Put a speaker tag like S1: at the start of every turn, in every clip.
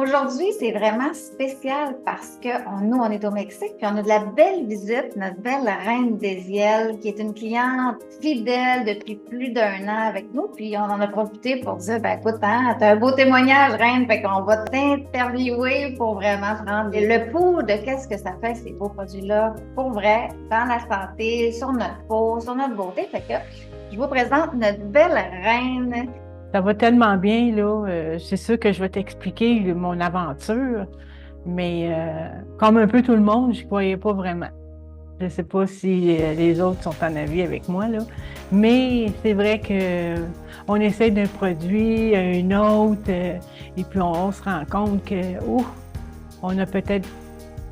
S1: Aujourd'hui, c'est vraiment spécial parce que nous, on est au Mexique, puis on a de la belle visite, notre belle reine Désiel, qui est une cliente fidèle depuis plus d'1 an avec nous, puis on en a profité pour dire, ben écoute, hein, t'as un beau témoignage, reine, fait qu'on va t'interviewer pour vraiment prendre le pouls de qu'est-ce que ça fait, ces beaux produits-là, pour vrai, dans la santé, sur notre peau, sur notre beauté. Fait que je vous présente notre belle reine.
S2: Ça va tellement bien, là. C'est sûr que je vais t'expliquer mon aventure, mais comme un peu tout le monde, je ne croyais pas vraiment. Je ne sais pas si les autres sont en avis avec moi, là. Mais c'est vrai que on essaie d'un produit à un autre, et puis on se rend compte que, on a peut-être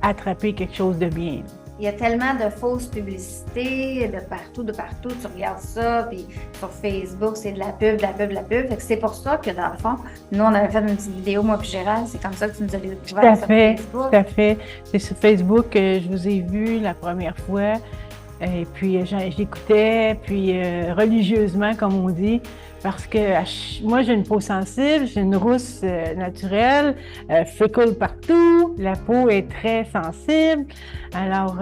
S2: attrapé quelque chose de bien.
S1: Il y a tellement de fausses publicités de partout, tu regardes ça, puis sur Facebook, c'est de la pub, de la pub, de la pub. Fait que c'est pour ça que, dans le fond, nous, on avait fait une petite vidéo, moi puis Gérald, c'est comme ça que tu nous as découvert sur Facebook.
S2: Tout à fait. C'est sur Facebook que je vous ai vu la première fois. Et puis, j'écoutais, puis religieusement, comme on dit, parce que moi, j'ai une peau sensible, j'ai une rousse naturelle, fécule partout, la peau est très sensible. Alors,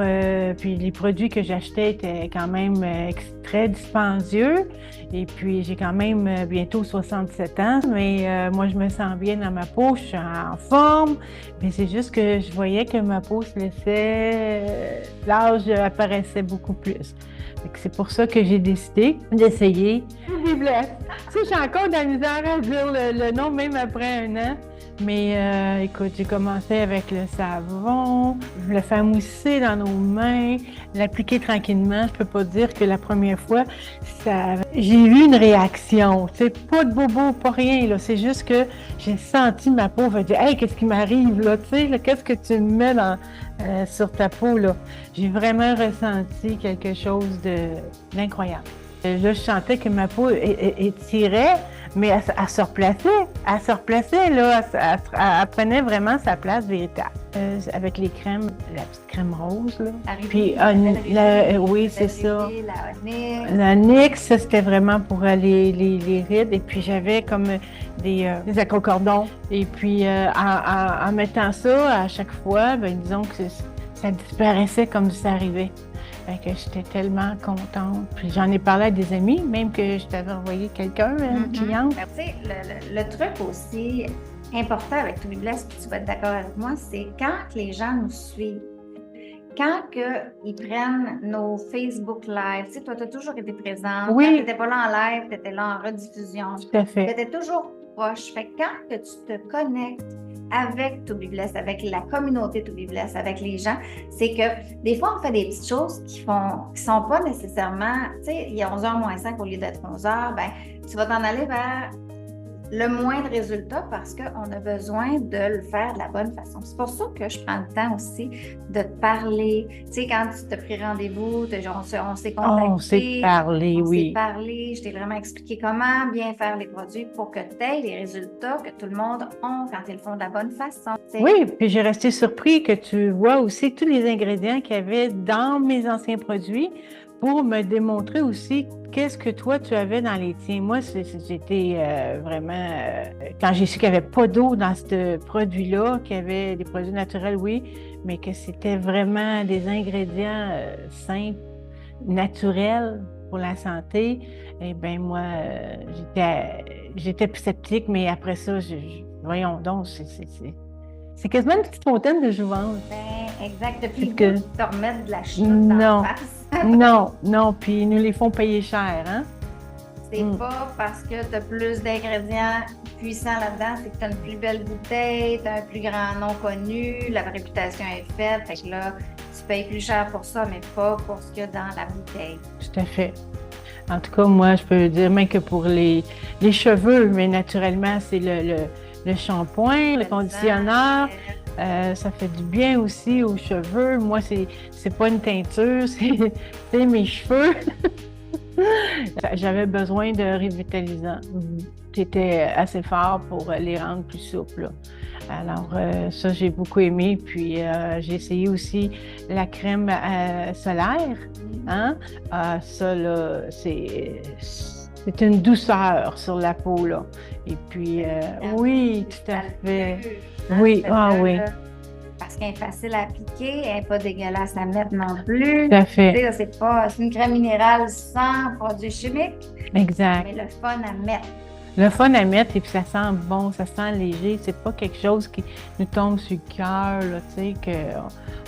S2: puis les produits que j'achetais étaient quand même très dispendieux. Et puis, j'ai quand même bientôt 67 ans, mais moi, je me sens bien dans ma peau, je suis en forme, mais c'est juste que je voyais que ma peau se laissait, l'âge apparaissait beaucoup plus. C'est pour ça que j'ai décidé d'essayer Tubibless. Tu sais, j'ai encore de la misère à dire le nom, même après 1 an. Mais écoute, j'ai commencé avec le savon, le faire mousser dans nos mains, l'appliquer tranquillement. Je peux pas dire que la première fois, j'ai eu une réaction. Tu sais, pas de bobo, pas rien, là. C'est juste que j'ai senti ma peau. Je dire, hey, qu'est-ce qui m'arrive, là? Tu sais, qu'est-ce que tu me mets sur ta peau, là? J'ai vraiment ressenti quelque chose d'incroyable. Là, je sentais que ma peau étirait, mais elle se replaçait. Elle se replaçait, là. Elle prenait vraiment sa place véritable. Avec les crèmes, la petite crème rose, là. Puis, oui, c'est ça. La NYX, ça, c'était vraiment pour les rides. Et puis, j'avais comme des accordons. Et puis, en mettant ça à chaque fois, ben, disons que ça disparaissait comme ça arrivait. Fait que j'étais tellement contente. Puis j'en ai parlé à des amis, même que je t'avais envoyé quelqu'un, une cliente.
S1: Tu sais, le truc aussi important avec Tubibless, puis tu vas être d'accord avec moi, c'est quand les gens nous suivent, quand ils prennent nos Facebook Live, tu sais, toi, tu as toujours été présente.
S2: Oui.
S1: Quand tu n'étais pas là en live, tu étais là en rediffusion.
S2: Tout à fait.
S1: Tu étais toujours proche. Fait que quand que tu te connectes avec Tubibless, avec la communauté Tubibless, avec les gens, c'est que des fois, on fait des petites choses qui sont pas nécessairement, tu sais, il y a 11h moins 5 au lieu d'être 11h, ben, tu vas t'en aller vers le moindre résultat parce qu'on a besoin de le faire de la bonne façon. C'est pour ça que je prends le temps aussi de te parler. Tu sais, quand tu t'as pris rendez-vous, on s'est contacté.
S2: On s'est parlé, oui.
S1: On s'est parlé, je t'ai vraiment expliqué comment bien faire les produits pour que tu aies les résultats que tout le monde a quand ils le font de la bonne façon. T'sais.
S2: Oui, puis j'ai resté surpris que tu vois aussi tous les ingrédients qu'il y avait dans mes anciens produits pour me démontrer aussi qu'est-ce que toi, tu avais dans les tiens. Moi, j'étais vraiment... quand j'ai su qu'il n'y avait pas d'eau dans ce produit-là, qu'il y avait des produits naturels, oui, mais que c'était vraiment des ingrédients simples, naturels pour la santé, eh bien, moi, j'étais plus sceptique, mais après ça, voyons donc, c'est quasiment une petite fontaine de jouvence.
S1: Ben, exact. Depuis que tu te remettre de la chenoute dans la face.
S2: Non, puis ils nous les font payer cher, hein?
S1: C'est pas parce que tu as plus d'ingrédients puissants là-dedans, c'est que tu as une plus belle bouteille, tu as un plus grand nom connu, la réputation est faite, fait que là, tu payes plus cher pour ça, mais pas pour ce qu'il y a dans la bouteille.
S2: Tout à fait. En tout cas, moi, je peux dire même que pour les cheveux, mais naturellement, c'est le shampoing, le conditionneur. Ça fait du bien aussi aux cheveux. Moi, c'est pas une teinture, c'est mes cheveux. J'avais besoin de revitalisant. C'était assez fort pour les rendre plus souples, là. Alors, ça, j'ai beaucoup aimé. Puis, j'ai essayé aussi la crème solaire. Hein? Ça, là, C'est une douceur sur la peau, là. Et puis, oui, tout à fait. Oui, oui.
S1: Parce qu'elle est facile à appliquer, elle n'est pas dégueulasse à mettre non plus.
S2: Tout à fait.
S1: C'est une crème minérale sans produits chimiques.
S2: Exact.
S1: Mais le fun à mettre.
S2: Le fun à mettre, et puis ça sent bon, ça sent léger. C'est pas quelque chose qui nous tombe sur le cœur, là, tu sais,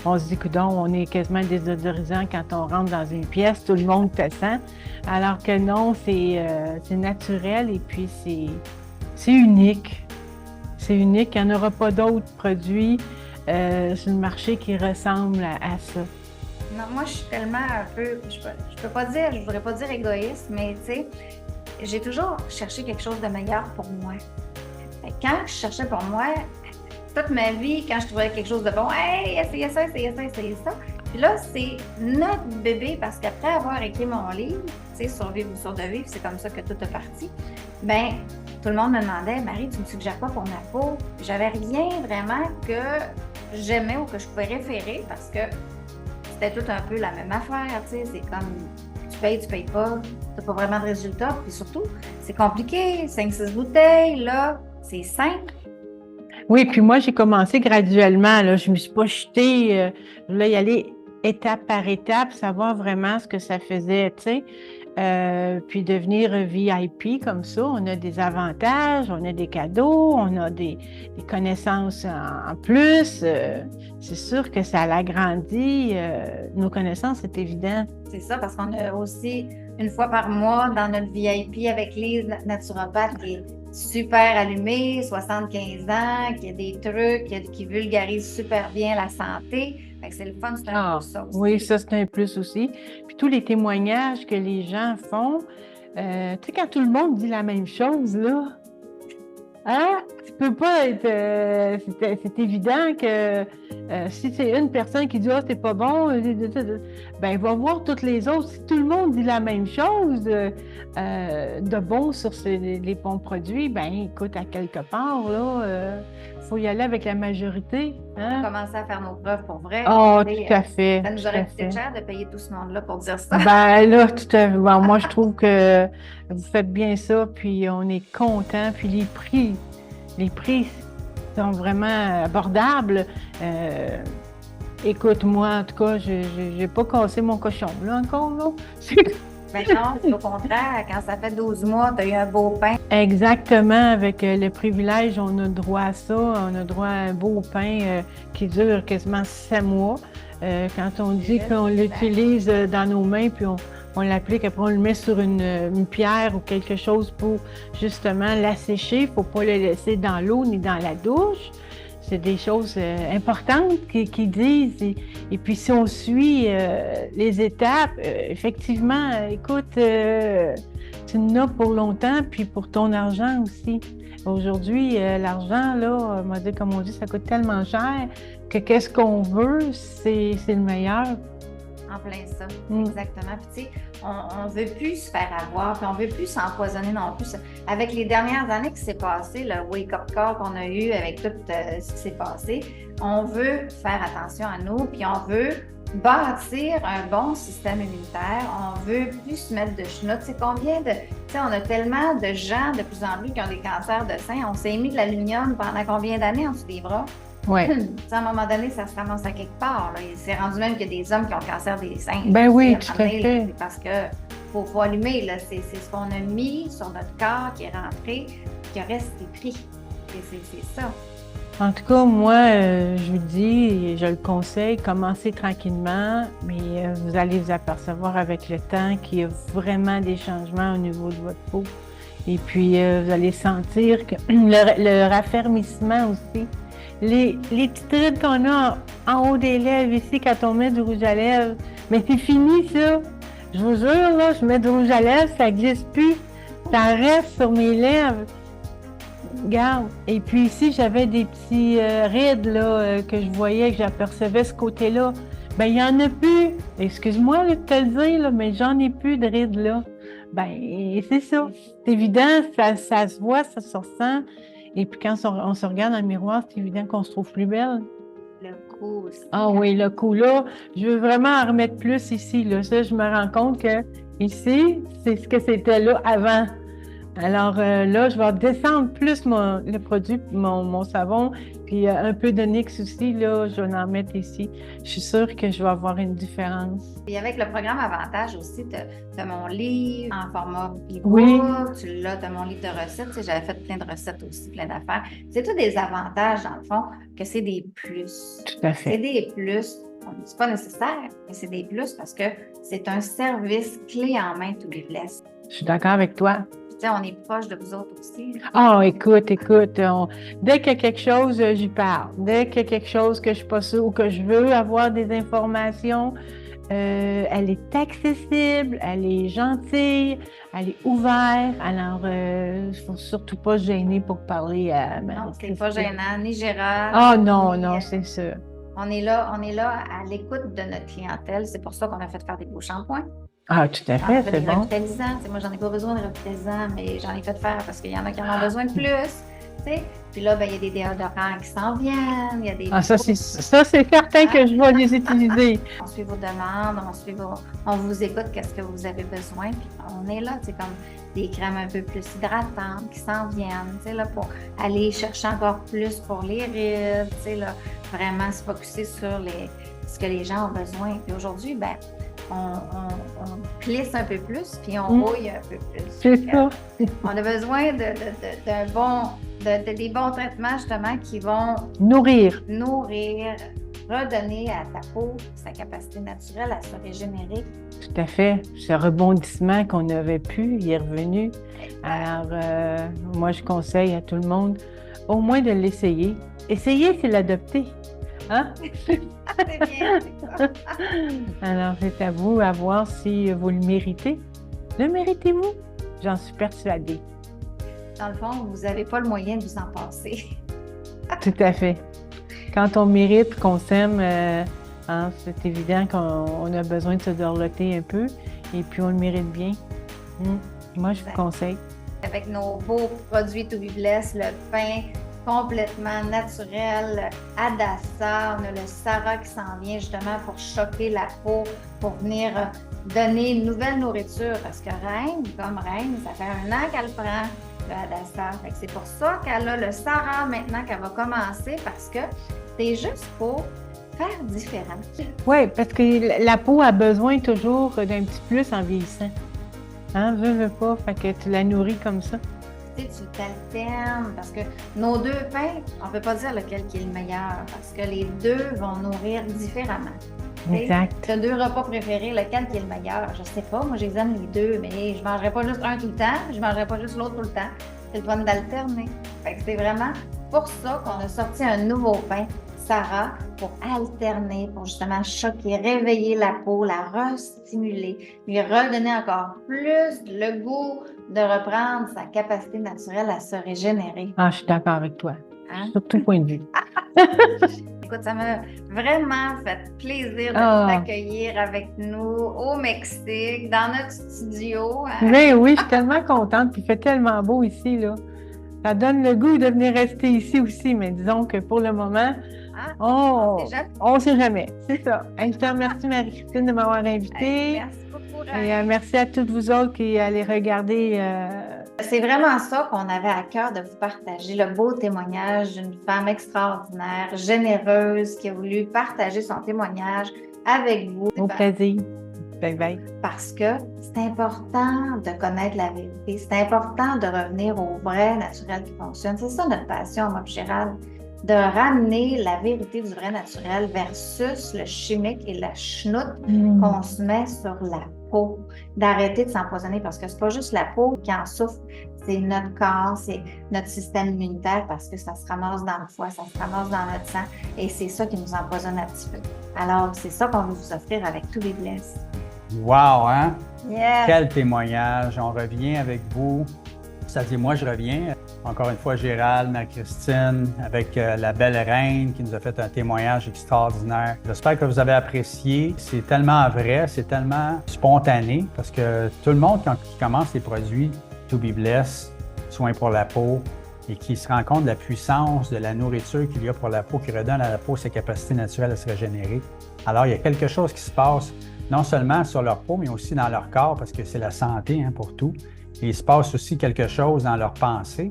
S2: qu'on se dit que on est quasiment désodorisant quand on rentre dans une pièce, tout le monde te sent. Alors que non, c'est naturel et puis c'est unique. C'est unique. Il n'y en aura pas d'autres produits sur le marché qui ressemblent à ça.
S1: Non, moi, je suis tellement un peu, je peux pas dire, je voudrais pas dire égoïste, mais tu sais, j'ai toujours cherché quelque chose de meilleur pour moi. Quand je cherchais pour moi, toute ma vie, quand je trouvais quelque chose de bon, hey, essayez ça, essayez ça, essayez ça. Puis là, c'est notre bébé, parce qu'après avoir écrit mon livre, tu sais, Survivre ou Survivre, c'est comme ça que tout est parti. Ben, tout le monde me demandait, Marie, tu me suggères quoi pour ma peau? J'avais rien vraiment que j'aimais ou que je pouvais référer parce que c'était tout un peu la même affaire, tu sais, c'est comme tu payes pas, t'as pas vraiment de résultat, puis surtout, c'est compliqué, 5-6 bouteilles, là, c'est simple.
S2: Oui, puis moi, j'ai commencé graduellement, là, je me suis pas jetée, je voulais y aller étape par étape, savoir vraiment ce que ça faisait, tu sais. Puis devenir VIP comme ça, on a des avantages, on a des cadeaux, on a des connaissances en plus. C'est sûr que ça l'agrandit nos connaissances, c'est évident.
S1: C'est ça, parce qu'on a aussi une fois par mois dans notre VIP avec Lise, naturopathe, qui est super allumée, 75 ans, qui a des trucs, qui vulgarise super bien la santé. Fait que c'est le fun, c'est un plus ça aussi.
S2: Oui, ça, c'est un plus aussi. Puis tous les témoignages que les gens font, tu sais, quand tout le monde dit la même chose, là, hein? Tu peux pas être... c'est évident que si c'est une personne qui dit « Ah, c'est pas bon », ben il va voir toutes les autres. Si tout le monde dit la même chose de bon sur les bons produits, ben écoute, à quelque part, là, faut y aller avec la majorité. Hein?
S1: On a commencé à faire nos preuves pour vrai.
S2: Oh, tout à fait.
S1: Ça nous aurait coûté cher de payer tout ce monde-là pour dire ça.
S2: Ben là, tout à fait. Bon, moi, je trouve que vous faites bien ça, puis on est content. Puis les prix sont vraiment abordables. Écoute, moi, en tout cas, je n'ai pas cassé mon cochon, là, encore, là.
S1: Ben non, c'est au contraire. Quand ça fait 12 mois, tu as eu un beau pain.
S2: Exactement. Avec le privilège, on a droit à ça. On a droit à un beau pain qui dure quasiment 7 mois. Quand on dit qu'on l'utilise dans nos mains, puis on l'applique, après on le met sur une pierre ou quelque chose pour justement l'assécher. Il ne faut pas le laisser dans l'eau ni dans la douche. C'est des choses importantes qu'ils disent. Et puis, si on suit les étapes, effectivement, écoute, tu en as pour longtemps, puis pour ton argent aussi. Aujourd'hui, l'argent, là, on m'a dit, comme on dit, ça coûte tellement cher que qu'est-ce qu'on veut, c'est le meilleur.
S1: En plein ça, exactement. Puis tu sais, on ne veut plus se faire avoir, puis on ne veut plus s'empoisonner non plus. Avec les dernières années qui s'est passé, le wake-up call qu'on a eu avec tout ce qui s'est passé, on veut faire attention à nous, puis on veut bâtir un bon système immunitaire. On veut plus se mettre de chenoute. C'est combien de... Tu sais, on a tellement de gens de plus en plus qui ont des cancers de sein. On s'est mis de l'aluminium pendant combien d'années en dessous des bras?
S2: Oui.
S1: À un moment donné, ça se ramasse à quelque part. C'est rendu même qu'il y a des hommes qui ont le cancer des seins.
S2: Ben oui, tout à fait.
S1: C'est parce que faut allumer. C'est ce qu'on a mis sur notre corps qui est rentré, qui reste pris. C'est ça.
S2: En tout cas, moi, je vous dis, je le conseille, commencez tranquillement, mais vous allez vous apercevoir avec le temps qu'il y a vraiment des changements au niveau de votre peau. Et puis, vous allez sentir que le raffermissement aussi. Les petites rides qu'on a en haut des lèvres ici quand on met du rouge à lèvres, mais c'est fini ça. Je vous jure, là, je mets du rouge à lèvres, ça glisse plus. Ça reste sur mes lèvres. Regarde. Et puis ici, j'avais des petits rides là, que je voyais, que j'apercevais ce côté-là. Ben, il n'y en a plus. Excuse-moi de te le dire, là, mais j'en ai plus de rides là. Ben, c'est ça. C'est évident, ça se voit, ça se ressent. Et puis quand on se regarde dans le miroir, c'est évident qu'on se trouve plus belle.
S1: Le cou aussi.
S2: Ah oui, le cou là, je veux vraiment en remettre plus ici. Là. Ça, je me rends compte que Ici, c'est ce que c'était là avant. Alors là, je vais descendre plus le produit, mon savon, puis un peu de NYX aussi, là, je vais en mettre ici. Je suis sûre que je vais avoir une différence.
S1: Et avec le programme Avantage aussi, tu as mon livre en format e-book,
S2: Oui.
S1: tu l'as, tu as mon livre de recettes. Tu sais, j'avais fait plein de recettes aussi, plein d'affaires. C'est tous des avantages, dans le fond, que c'est des plus.
S2: Tout à fait.
S1: C'est des plus. C'est pas nécessaire, mais c'est des plus parce que c'est un service clé en main, To Be Blessed.
S2: Je suis d'accord avec toi.
S1: Tu sais, on est proche de vous autres aussi.
S2: Oh, écoute, dès qu'il y a quelque chose, j'y parle. Dès qu'il y a quelque chose que je suis pas sûre ou que je veux avoir des informations, elle est accessible, elle est gentille, elle est ouverte. Alors, il ne faut surtout pas se gêner pour parler à Marie-Christine.
S1: Non, c'est pas gênant, ni Gérard.
S2: Oh non, c'est ça.
S1: On est là à l'écoute de notre clientèle. C'est pour ça qu'on a fait faire des beaux shampoings.
S2: Ah, tout à fait, c'est bon.
S1: Revitalisants. Moi, j'en ai pas besoin de revitalisants, mais j'en ai fait faire parce qu'il y en a qui en ont besoin de plus. T'sais. Puis là, il y a des déodorants qui s'en viennent. Il y a des
S2: ça, c'est certain que je vais les utiliser.
S1: On suit vos demandes, on vous écoute, qu'est-ce que vous avez besoin. Puis on est là, c'est comme des crèmes un peu plus hydratantes qui s'en viennent, là, pour aller chercher encore plus pour les rides, là, vraiment se focusser sur ce que les gens ont besoin. Puis aujourd'hui, on plisse un peu plus, puis on rouille un peu plus.
S2: C'est ça.
S1: On a besoin des bons traitements, justement, qui vont
S2: nourrir,
S1: redonner à ta peau sa capacité naturelle à se régénérer.
S2: Tout à fait. Ce rebondissement qu'on n'avait plus, il est revenu. Alors, moi, je conseille à tout le monde au moins de l'essayer. Essayer, c'est l'adopter. Hein?
S1: C'est bien, c'est ça.
S2: Alors, c'est à vous à voir si vous le méritez. Le méritez-vous? J'en suis persuadée.
S1: Dans le fond, vous n'avez pas le moyen de vous en passer.
S2: Tout à fait. Quand on mérite, qu'on s'aime, c'est évident qu'on a besoin de se dorloter un peu et puis on le mérite bien. Moi, je vous conseille.
S1: Avec nos beaux produits To Be Blessed, le pain complètement naturel, Adassa, on a le Sarah qui s'en vient justement pour choquer la peau, pour venir donner une nouvelle nourriture parce que Reine, ça fait 1 an qu'elle prend le Adassa. C'est pour ça qu'elle a le Sarah maintenant qu'elle va commencer parce que c'est juste pour faire différent.
S2: Oui, parce que la peau a besoin toujours d'un petit plus en vieillissant. Hein, veux pas, fait que tu la nourris comme ça.
S1: Tu t'alternes parce que nos 2 pains, on ne peut pas dire lequel qui est le meilleur parce que les 2 vont nourrir différemment.
S2: Exact.
S1: Tu as 2 repas préférés, lequel qui est le meilleur? Je sais pas, moi j'examine les 2, mais je ne mangerai pas juste un tout le temps, je ne mangerai pas juste l'autre tout le temps. C'est le fun d'alterner. C'est vraiment pour ça qu'on a sorti un nouveau pain, Sarah, pour alterner, pour justement choquer, réveiller la peau, la restimuler, lui redonner encore plus le goût de reprendre sa capacité naturelle à se régénérer.
S2: Ah, je suis d'accord avec toi. Hein? Sur tout point de vue.
S1: Écoute, ça m'a vraiment fait plaisir de t'accueillir avec nous au Mexique, dans notre studio.
S2: Mais oui, je suis tellement contente. Puis il fait tellement beau ici, là. Ça donne le goût de venir rester ici aussi, mais disons que pour le moment, on ne sait jamais. C'est ça. Je te remercie, Marie-Christine, de m'avoir invitée.
S1: Merci beaucoup.
S2: Et merci à toutes vous autres qui allez regarder.
S1: C'est vraiment ça qu'on avait à cœur de vous partager, le beau témoignage d'une femme extraordinaire, généreuse, qui a voulu partager son témoignage avec vous.
S2: Au plaisir. Bye bye.
S1: Parce que c'est important de connaître la vérité, c'est important de revenir au vrai naturel qui fonctionne. C'est ça notre passion, moi, Gérald, de ramener la vérité du vrai naturel versus le chimique et la chenoute qu'on se met sur la peau. D'arrêter de s'empoisonner parce que c'est pas juste la peau qui en souffre, c'est notre corps, c'est notre système immunitaire parce que ça se ramasse dans le foie, ça se ramasse dans notre sang et c'est ça qui nous empoisonne un petit peu. Alors, c'est ça qu'on veut vous offrir avec To Be Blessed.
S3: Wow, hein?
S1: Yeah.
S3: Quel témoignage! On revient avec vous. C'est-à-dire, moi, je reviens. Encore une fois, Gérald, Marie-Christine, avec la belle reine qui nous a fait un témoignage extraordinaire. J'espère que vous avez apprécié. C'est tellement vrai, c'est tellement spontané parce que tout le monde, quand il commence les produits To Be Blessed, soins pour la peau, et qui se rend compte de la puissance de la nourriture qu'il y a pour la peau, qui redonne à la peau ses capacités naturelles à se régénérer. Alors, il y a quelque chose qui se passe non seulement sur leur peau, mais aussi dans leur corps, parce que c'est la santé pour tout. Et il se passe aussi quelque chose dans leur pensée,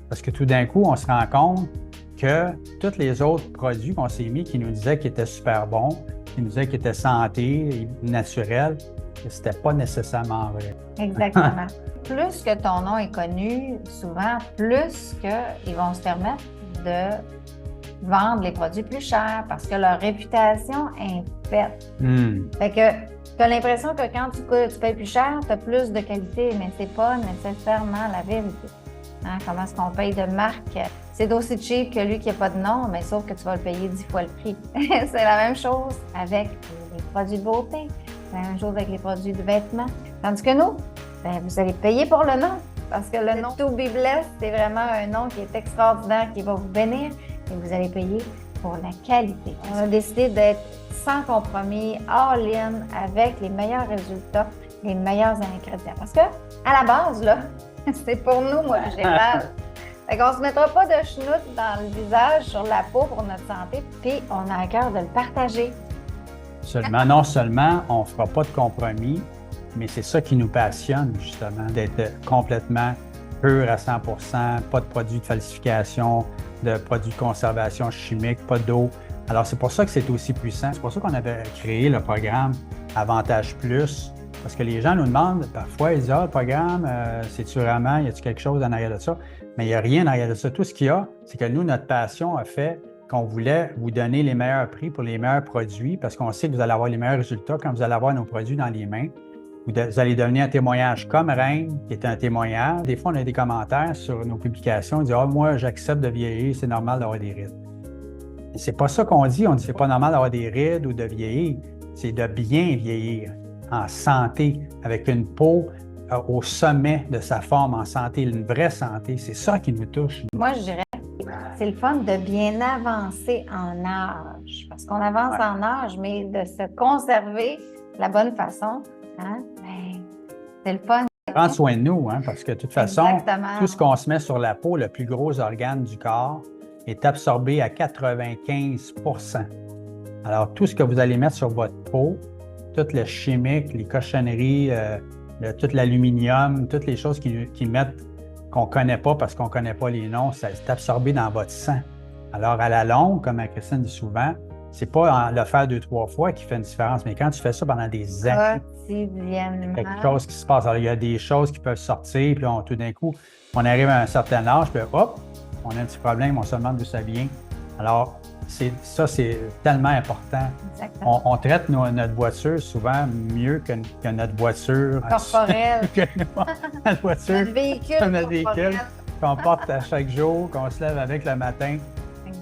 S3: parce que tout d'un coup, on se rend compte que tous les autres produits qu'on s'est mis qui nous disaient qu'ils étaient super bons, qui nous disaient qu'ils étaient santé, naturels, c'était pas nécessairement vrai.
S1: Exactement. Plus que ton nom est connu, souvent, plus qu'ils vont se permettre de vendre les produits plus chers parce que leur réputation est faite. Fait que tu as l'impression que quand tu payes plus cher, tu as plus de qualité, mais c'est pas nécessairement la vérité. Comment est-ce qu'on paye de marque? C'est aussi cheap que lui qui n'a pas de nom, mais sauf que tu vas le payer 10 fois le prix. C'est la même chose avec les produits de beauté. C'est la même chose avec les produits de vêtements. Tandis que nous, vous allez payer pour le nom. Parce que le nom To Be Blessed, c'est vraiment un nom qui est extraordinaire, qui va vous bénir. Et vous allez payer pour la qualité. On a décidé d'être sans compromis, all-in, avec les meilleurs résultats, les meilleurs ingrédients. Parce que, à la base, là, c'est pour nous, moi, Gérald. Fait qu'on se mettra pas de chenoute dans le visage, sur la peau pour notre santé, puis on a à cœur de le partager.
S3: Non seulement on ne fera pas de compromis, mais c'est ça qui nous passionne, justement, d'être complètement pur à 100 %, pas de produits de falsification, de produits de conservation chimique, pas d'eau. Alors, c'est pour ça que c'est aussi puissant. C'est pour ça qu'on avait créé le programme Avantage Plus, parce que les gens nous demandent parfois, ils disent « Ah, le programme, c'est-tu vraiment, y a-t-il quelque chose en arrière de ça? » Mais il n'y a rien en arrière de ça. Tout ce qu'il y a, c'est que nous, notre passion a fait qu'on voulait vous donner les meilleurs prix pour les meilleurs produits, parce qu'on sait que vous allez avoir les meilleurs résultats quand vous allez avoir nos produits dans les mains. Vous allez devenir un témoignage comme Reine, qui est un témoignage. Des fois, on a des commentaires sur nos publications. On dit « Ah, moi, j'accepte de vieillir, c'est normal d'avoir des rides. » C'est pas ça qu'on dit. On dit « C'est pas normal d'avoir des rides ou de vieillir. » C'est de bien vieillir, en santé, avec une peau au sommet de sa forme, en santé, une vraie santé. C'est ça qui nous touche.
S1: Moi, je dirais c'est le fun de bien avancer en âge. Parce qu'on avance en âge, mais de se conserver de la bonne façon, c'est le fun.
S3: Prendre soin de nous, parce que de toute façon,
S1: Exactement.
S3: Tout ce qu'on se met sur la peau, le plus gros organe du corps, est absorbé à 95 %. Alors, tout ce que vous allez mettre sur votre peau, tout le chimique, les cochonneries, tout l'aluminium, toutes les choses qui mettent qu'on ne connaît pas parce qu'on ne connaît pas les noms, ça est absorbé dans votre sang. Alors, à la longue, comme Christine dit souvent, c'est pas le faire 2-3 fois qui fait une différence, mais quand tu fais ça pendant des années,
S1: quotidiennement,
S3: quelque chose qui se passe. Alors, il y a des choses qui peuvent sortir, puis tout d'un coup, on arrive à un certain âge, puis hop, on a un petit problème, on se demande d'où ça vient. Alors, ça, c'est tellement important. On traite notre voiture souvent mieux que notre voiture
S1: corporelle.
S3: Notre voiture,
S1: notre véhicule
S3: qu'on porte à chaque jour, qu'on se lève avec le matin.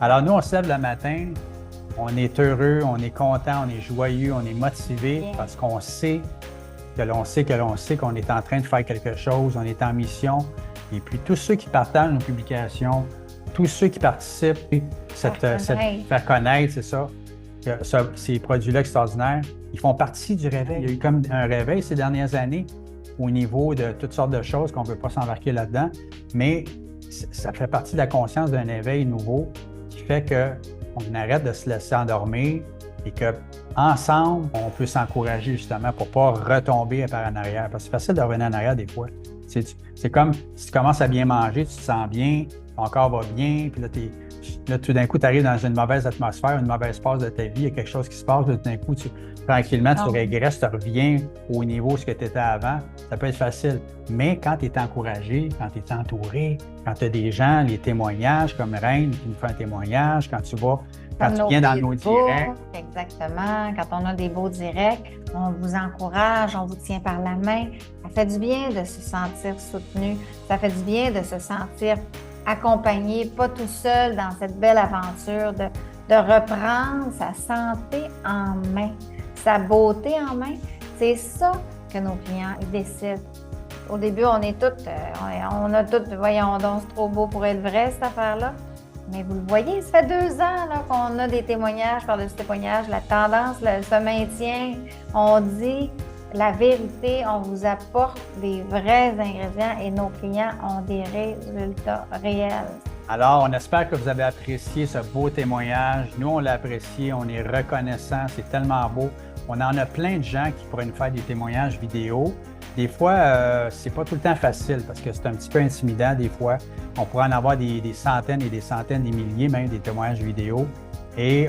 S3: Alors, nous, on se lève le matin, on est heureux, on est content, on est joyeux, on est motivé parce qu'on sait qu'on est en train de faire quelque chose, on est en mission. Et puis, tous ceux qui partagent nos publications, tous ceux qui participent, faire connaître, c'est ça, ces produits-là extraordinaires, ils font partie du réveil. Il y a eu comme un réveil ces dernières années au niveau de toutes sortes de choses qu'on ne peut pas s'embarquer là-dedans, mais ça fait partie de la conscience d'un éveil nouveau qui fait qu'on arrête de se laisser endormir et qu'ensemble, on peut s'encourager justement pour ne pas retomber par en arrière. Parce que c'est facile de revenir en arrière des fois. C'est comme si tu commences à bien manger, tu te sens bien, ton corps va bien, puis là, tout d'un coup, tu arrives dans une mauvaise atmosphère, une mauvaise phase de ta vie, il y a quelque chose qui se passe, là, tout d'un coup, tranquillement, tu régresses, tu reviens au niveau où tu étais avant. Ça peut être facile. Mais quand tu es encouragé, quand tu es entouré, quand tu as des gens, les témoignages comme Reine qui nous fait un témoignage, quand tu viens dans nos directs.
S1: Exactement. Quand on a des beaux directs, on vous encourage, on vous tient par la main. Ça fait du bien de se sentir soutenu. Ça fait du bien de se sentir accompagné, pas tout seul dans cette belle aventure, de reprendre sa santé en main, sa beauté en main. C'est ça que nos clients ils décident. Au début, on est toutes, on a toutes, voyons donc, c'est trop beau pour être vrai, cette affaire-là. Mais vous le voyez, ça fait 2 ans là, qu'on a des témoignages par-dessus témoignages. La tendance se maintient. On dit la vérité, on vous apporte des vrais ingrédients et nos clients ont des résultats réels.
S3: Alors, on espère que vous avez apprécié ce beau témoignage. Nous, on l'a apprécié, on est reconnaissants, c'est tellement beau. On en a plein de gens qui pourraient nous faire des témoignages vidéo. Des fois, c'est pas tout le temps facile parce que c'est un petit peu intimidant des fois. On pourrait en avoir des centaines et des centaines, des milliers même, des témoignages vidéo. Et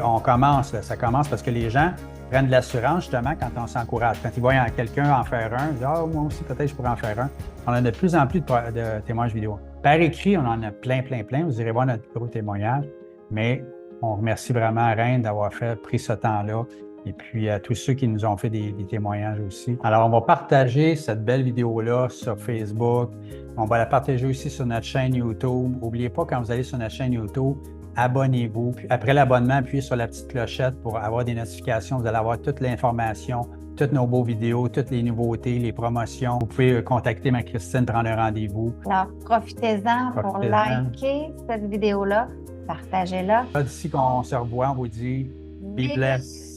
S3: ça commence parce que les gens prennent de l'assurance justement quand on s'encourage. Quand ils voient quelqu'un en faire un, ils disent « Ah, moi aussi, peut-être je pourrais en faire un ». On a de plus en plus de témoignages vidéo. Par écrit, on en a plein. Vous irez voir notre gros témoignage, mais on remercie vraiment Reine d'avoir pris ce temps-là et puis à tous ceux qui nous ont fait des témoignages aussi. Alors, on va partager cette belle vidéo-là sur Facebook. On va la partager aussi sur notre chaîne YouTube. N'oubliez pas, quand vous allez sur notre chaîne YouTube, abonnez-vous. Puis après l'abonnement, appuyez sur la petite clochette pour avoir des notifications. Vous allez avoir toute l'information, toutes nos beaux vidéos, toutes les nouveautés, les promotions. Vous pouvez contacter ma Christine, prendre un rendez-vous.
S1: Alors, profitez-en pour liker cette vidéo-là, partagez-la.
S3: D'ici qu'on se revoit, on vous dit « Be blessed ».